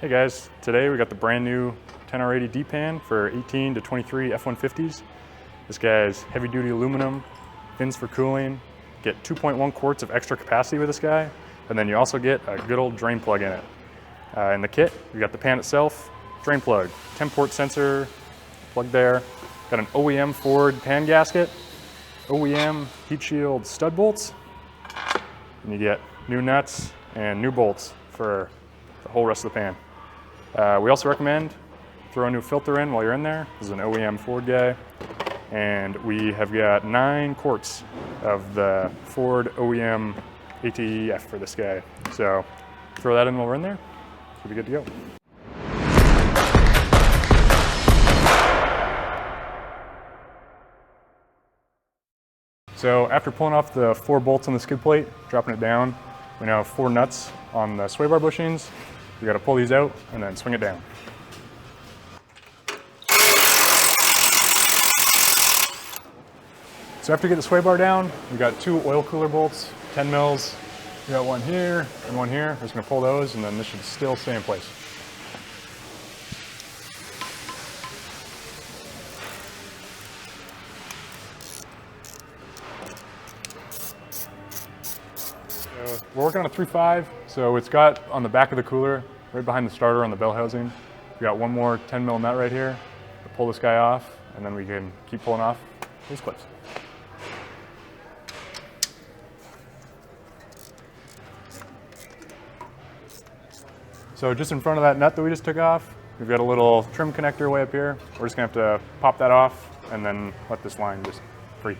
Hey guys, today we got the brand new 10R80 D-pan for 18 to 23 F150s. This guy's heavy duty aluminum, fins for cooling, get 2.1 quarts of extra capacity with this guy, and then you also get a good old drain plug in it. In the kit, we got the pan itself, drain plug, 10-port sensor, plug there, got an OEM Ford pan gasket, OEM heat shield stud bolts, and you get new nuts and new bolts for the whole rest of the pan. We also recommend throw a new filter in while you're in there. This is an OEM Ford guy. And we have got 9 quarts of the Ford OEM ATEF for this guy. So throw that in while we're in there, we'll be good to go. So after pulling off the 4 bolts on the skid plate, dropping it down, we now have 4 nuts on the sway bar bushings. You gotta pull these out and then swing it down. So after you get the sway bar down, we got 2 oil cooler bolts, 10 mils. We got one here and one here. We're just gonna pull those and then this should still stay in place. We're working on a 3.5, so it's got on the back of the cooler, right behind the starter on the bell housing. We got one more 10 mil nut right here to pull this guy off, and then we can keep pulling off these clips. So just in front of that nut that we just took off, we've got a little trim connector way up here. We're just gonna have to pop that off and then let this line just free.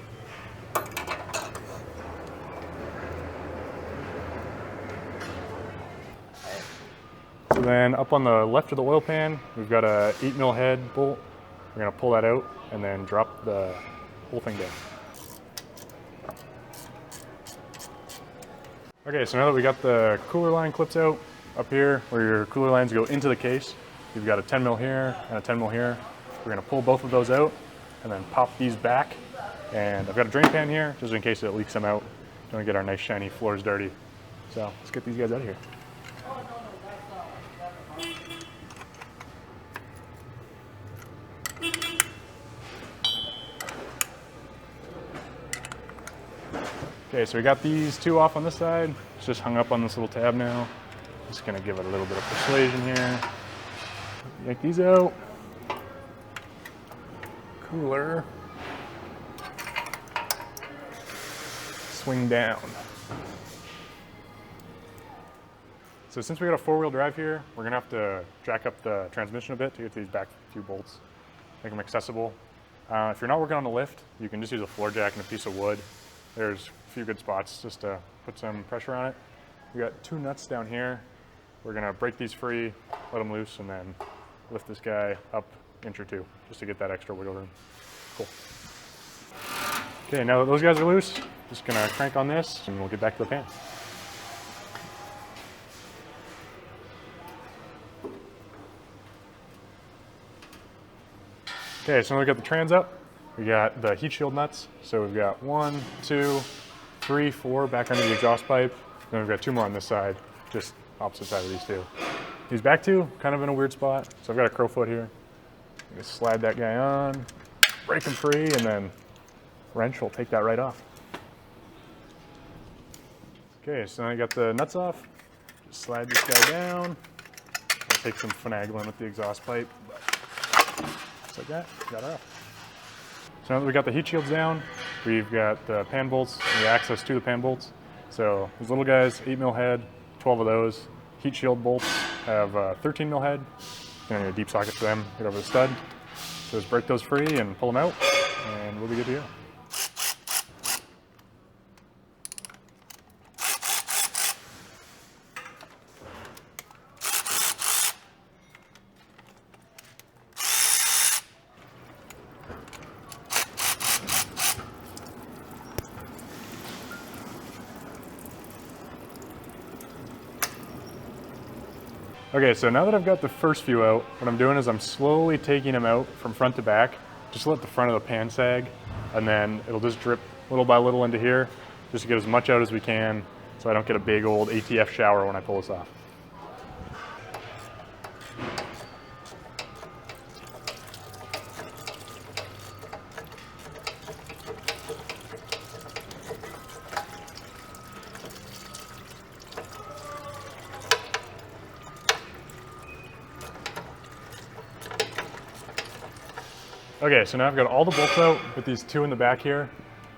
So then up on the left of the oil pan, we've got a 8 mil head bolt. We're gonna pull that out and then drop the whole thing down. Okay, so now that we got the cooler line clips out, up here where your cooler lines go into the case, you've got a 10 mil here and a 10 mil here. We're gonna pull both of those out and then pop these back. And I've got a drain pan here, just in case it leaks them out. Don't get our nice shiny floors dirty. So let's get these guys out of here. Okay, so we got these 2 off on this side. It's just hung up on this little tab now. Just gonna give it a little bit of persuasion here. Yank these out. Cooler. Swing down. So since we got a 4-wheel drive here, we're gonna have to jack up the transmission a bit to get these back few bolts, make them accessible. If you're not working on the lift, you can just use a floor jack and a piece of wood. There's a few good spots just to put some pressure on it. We got 2 nuts down here. We're gonna break these free, let them loose, and then lift this guy up an inch or 2, just to get that extra wiggle room. Cool. Okay, now that those guys are loose, just gonna crank on this, and we'll get back to the pan. Okay, so now we got the trans up. We got the heat shield nuts. So we've got 1, 2, 3, 4 back under the exhaust pipe. Then we've got 2 more on this side, just opposite side of these 2. These back 2, kind of in a weird spot. So I've got a crow foot here. Just slide that guy on, break him free, and then wrench will take that right off. Okay, so now I got the nuts off. Just slide this guy down. I'll take some finagling with the exhaust pipe, but just like that, got her off. So now that we got the heat shields down, we've got the pan bolts and the access to the pan bolts. So these little guys, 8 mil head, 12 of those. Heat shield bolts have 13 mil head. Gonna need a deep socket for them, get over the stud. So just break those free and pull them out, and we'll be good to go. Okay, so now that I've got the first few out, what I'm doing is I'm slowly taking them out from front to back, just to let the front of the pan sag, and then it'll just drip little by little into here, just to get as much out as we can, so I don't get a big old ATF shower when I pull this off. Okay, so now I've got all the bolts out with these two in the back here.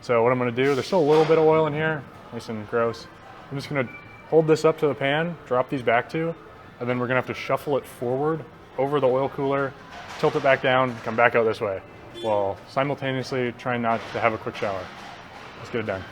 So what I'm gonna do, there's still a little bit of oil in here, nice and gross. I'm just gonna hold this up to the pan, drop these back two, and then we're gonna have to shuffle it forward over the oil cooler, tilt it back down, come back out this way, while simultaneously trying not to have a quick shower. Let's get it done.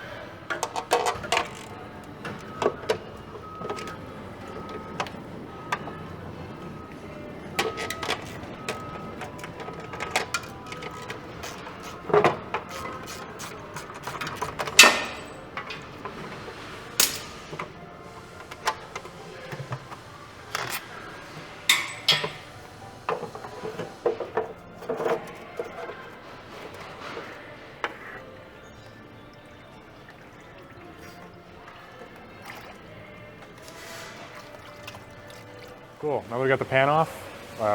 Cool, now that we got the pan off,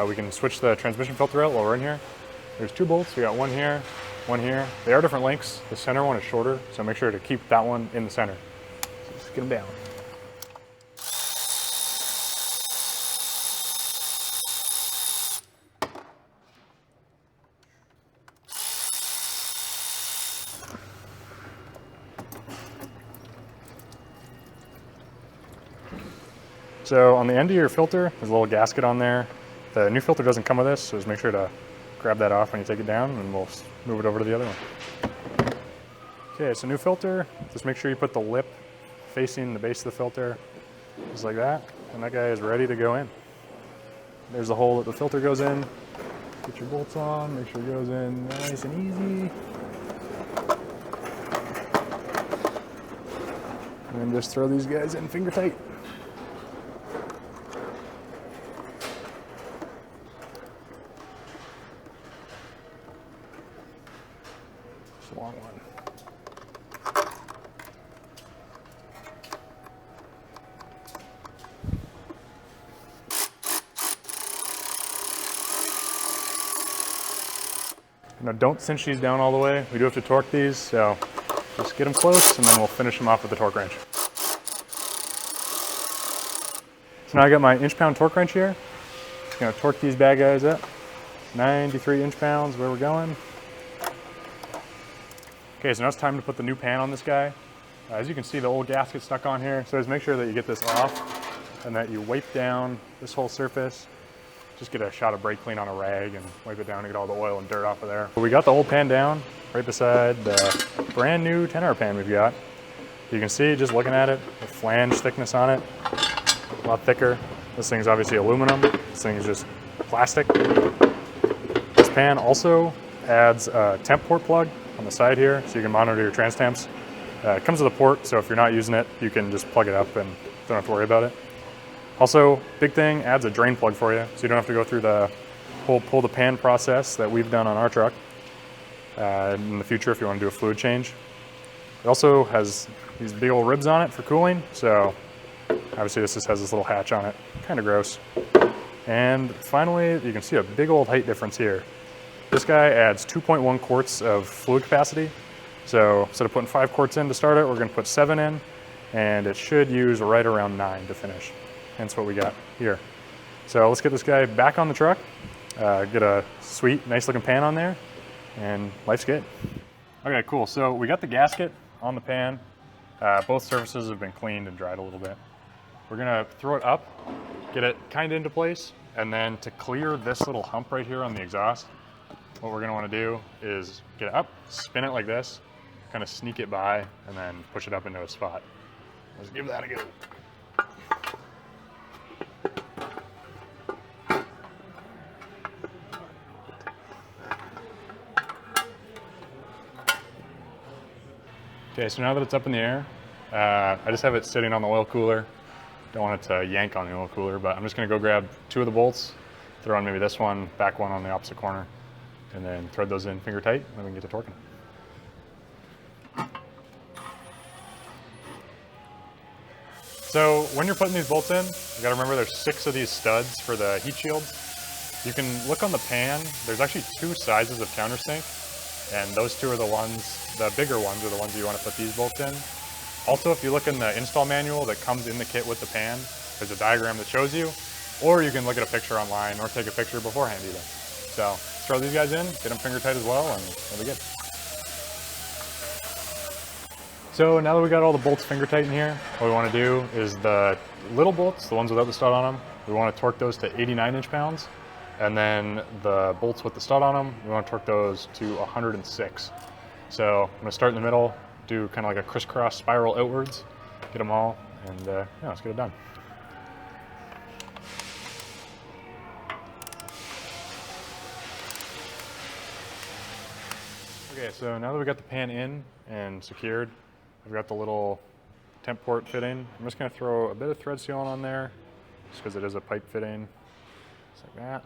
we can switch the transmission filter out while we're in here. There's two bolts, we got one here, one here. They are different lengths. The center one is shorter, so make sure to keep that one in the center. So just get them down. So on the end of your filter, there's a little gasket on there. The new filter doesn't come with this, so just make sure to grab that off when you take it down, and we'll move it over to the other one. Okay, so new filter, just make sure you put the lip facing the base of the filter, just like that, and that guy is ready to go in. There's the hole that the filter goes in. Get your bolts on, make sure it goes in nice and easy. And then just throw these guys in finger tight. Long one. Now don't cinch these down all the way. We do have to torque these, so just get them close and then we'll finish them off with the torque wrench. So now I got my inch-pound torque wrench here. Just gonna torque these bad guys up. 93 inch-pounds, where we're going. Okay, so now it's time to put the new pan on this guy. As you can see, the old gasket's stuck on here, so just make sure that you get this off and that you wipe down this whole surface. Just get a shot of brake clean on a rag and wipe it down to get all the oil and dirt off of there. We got the old pan down right beside the brand new 10-hour pan we've got. You can see, just looking at it, the flange thickness on it, a lot thicker. This thing's obviously aluminum. This thing is just plastic. This pan also adds a temp port plug on the side here, so you can monitor your trans temps. It comes with a port, so if you're not using it, you can just plug it up and don't have to worry about it. Also, big thing, adds a drain plug for you, so you don't have to go through the whole pull the pan process that we've done on our truck in the future if you want to do a fluid change. It also has these big old ribs on it for cooling, so obviously this just has this little hatch on it, kind of gross. And finally, you can see a big old height difference here. This guy adds 2.1 quarts of fluid capacity. So instead of putting 5 quarts in to start it, we're gonna put 7 in, and it should use right around 9 to finish. Hence what we got here. So let's get this guy back on the truck, get a sweet, nice looking pan on there, and life's good. Okay, cool. So we got the gasket on the pan. Both surfaces have been cleaned and dried a little bit. We're gonna throw it up, get it kind of into place, and then to clear this little hump right here on the exhaust, what we're gonna wanna do is get it up, spin it like this, kind of sneak it by, and then push it up into a spot. Let's give that a go. Okay, so now that it's up in the air, I just have it sitting on the oil cooler. Don't want it to yank on the oil cooler, but I'm just gonna go grab 2 of the bolts, throw on maybe this one, back one on the opposite corner, and then thread those in finger tight, and then we can get to torquing. So when you're putting these bolts in, you gotta remember there's 6 of these studs for the heat shields. You can look on the pan, there's actually 2 sizes of countersink, and those 2 are the ones, the bigger ones are the ones you wanna put these bolts in. Also, if you look in the install manual that comes in the kit with the pan, there's a diagram that shows you, or you can look at a picture online or take a picture beforehand even. So throw these guys in, get them finger tight as well, and they'll be good. So now that we got all the bolts finger tight in here, what we want to do is the little bolts, the ones without the stud on them, we want to torque those to 89 inch-pounds. And then the bolts with the stud on them, we want to torque those to 106. So I'm going to start in the middle, do kind of like a crisscross spiral outwards, get them all, and yeah, let's get it done. Okay, so now that we got the pan in and secured, I've got the little temp port fitting. I'm just going to throw a bit of thread sealant on there, just because it is a pipe fitting, just like that.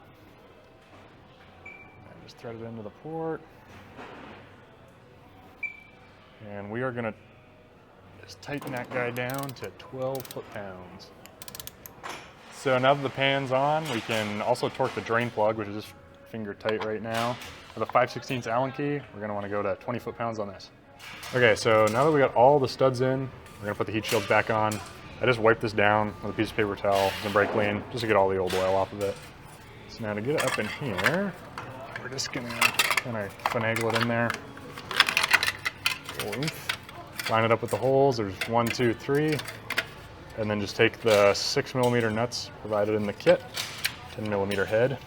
And just thread it into the port. And we are going to just tighten that guy down to 12 foot-pounds. So now that the pan's on, we can also torque the drain plug, which is just finger tight right now. With a 5/16 Allen key, we're going to want to go to 20 foot-pounds on this. Okay, so now that we got all the studs in, we're going to put the heat shields back on. I just wiped this down with a piece of paper towel and brake clean, just to get all the old oil off of it. So now to get it up in here, we're just going to kind of finagle it in there. Line it up with the holes. There's 1, 2, 3. And then just take the 6mm nuts provided in the kit, 10mm head,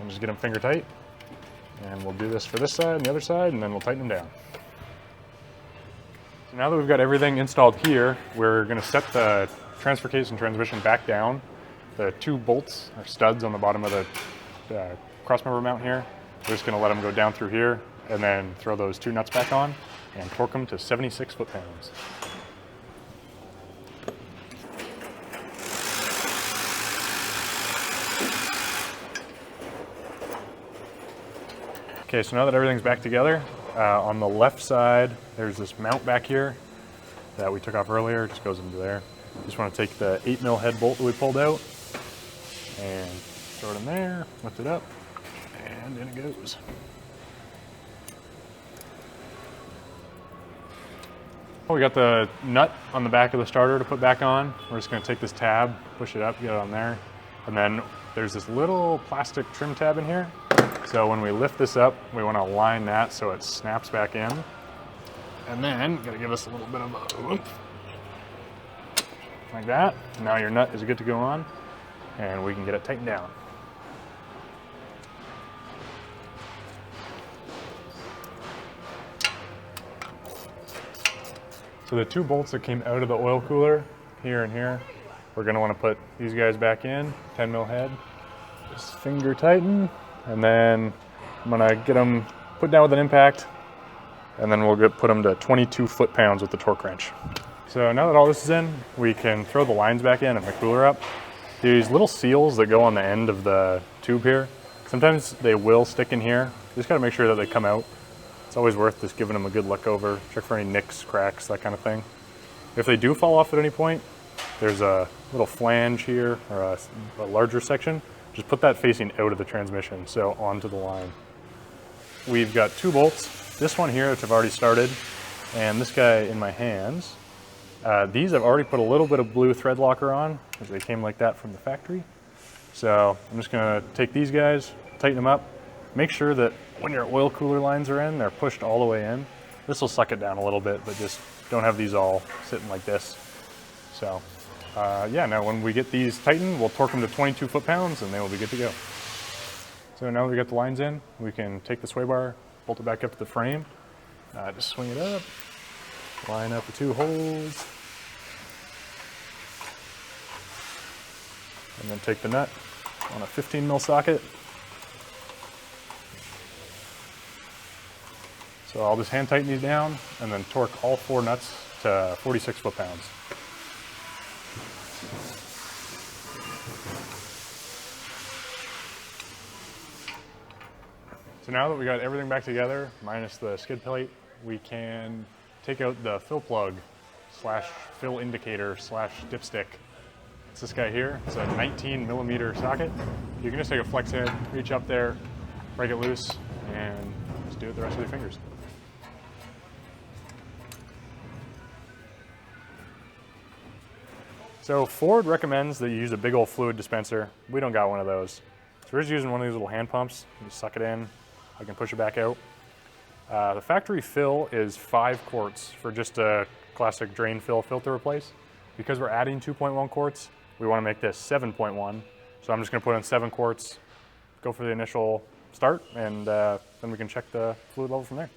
and just get them finger tight. And we'll do this for this side and the other side, and then we'll tighten them down. So now that we've got everything installed here, we're going to set the transfer case and transmission back down. The 2 bolts or studs on the bottom of the crossmember mount here, we're just going to let them go down through here, and then throw those 2 nuts back on and torque them to 76 foot-pounds. Okay, so now that everything's back together, on the left side, there's this mount back here that we took off earlier. It just goes into there. Just want to take the 8mm head bolt that we pulled out and throw it in there, lift it up, and in it goes. We got the nut on the back of the starter to put back on. We're just going to take this tab, push it up, get it on there, and then there's this little plastic trim tab in here. So when we lift this up, we want to align that so it snaps back in. And then, got to give us a little bit of a oomph. Like that. Now your nut is good to go on, and we can get it tightened down. So the 2 bolts that came out of the oil cooler, here and here, we're going to want to put these guys back in, 10mm head. Just finger tighten. And then I'm gonna get them put down with an impact, and then we'll put them to 22 foot-pounds with the torque wrench. So now that all this is in, we can throw the lines back in and the cooler up. These little seals that go on the end of the tube here, sometimes they will stick in here. You just gotta make sure that they come out. It's always worth just giving them a good look over, check for any nicks, cracks, that kind of thing. If they do fall off at any point, there's a little flange here, or a larger section. Just put that facing out of the transmission, so onto the line. We've got 2 bolts. This one here, which I've already started, and this guy in my hands. These I've already put a little bit of blue thread locker on, because they came like that from the factory. So I'm just gonna take these guys, tighten them up. Make sure that when your oil cooler lines are in, they're pushed all the way in. This will suck it down a little bit, but just don't have these all sitting like this. So. Yeah, now when we get these tightened, we'll torque them to 22 foot-pounds and they will be good to go. So now that we got the lines in, we can take the sway bar, bolt it back up to the frame, just swing it up, line up the 2 holes, and then take the nut on a 15mm socket. So I'll just hand tighten these down and then torque all 4 nuts to 46 foot-pounds. So now that we got everything back together, minus the skid plate, we can take out the fill plug / fill indicator / dipstick. It's this guy here. It's a 19mm socket. You can just take a flex head, reach up there, break it loose, and just do it the rest of your fingers. So Ford recommends that you use a big old fluid dispenser. We don't got one of those. It's we're just using one of these little hand pumps. You suck it in, I can push it back out. The factory fill is 5 quarts for just a classic drain fill filter replace. Because we're adding 2.1 quarts, we want to make this 7.1. So I'm just going to put in 7 quarts, go for the initial start, and then we can check the fluid level from there.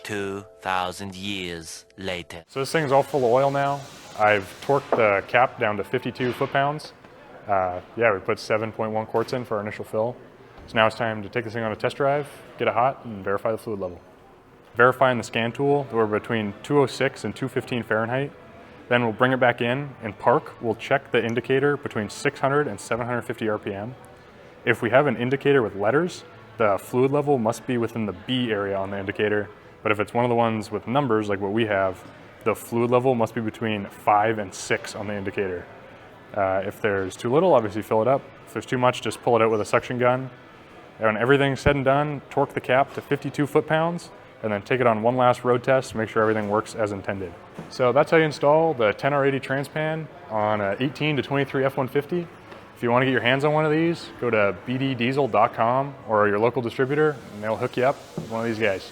"2,000 years later." So this thing's all full of oil now. I've torqued the cap down to 52 foot-pounds. Yeah, we put 7.1 quarts in for our initial fill. So now it's time to take this thing on a test drive, get it hot, and verify the fluid level. Verifying the scan tool, we're between 206 and 215 Fahrenheit. Then we'll bring it back in and park. We'll check the indicator between 600 and 750 RPM. If we have an indicator with letters, the fluid level must be within the B area on the indicator. But if it's one of the ones with numbers like what we have, the fluid level must be between 5 and 6 on the indicator. If there's too little, obviously fill it up. If there's too much, just pull it out with a suction gun. And when everything's said and done, torque the cap to 52 foot-pounds, and then take it on one last road test to make sure everything works as intended. So that's how you install the 10R80 Transpan on an 18 to 23 F150. If you want to get your hands on one of these, go to bddiesel.com or your local distributor, and they'll hook you up with one of these guys.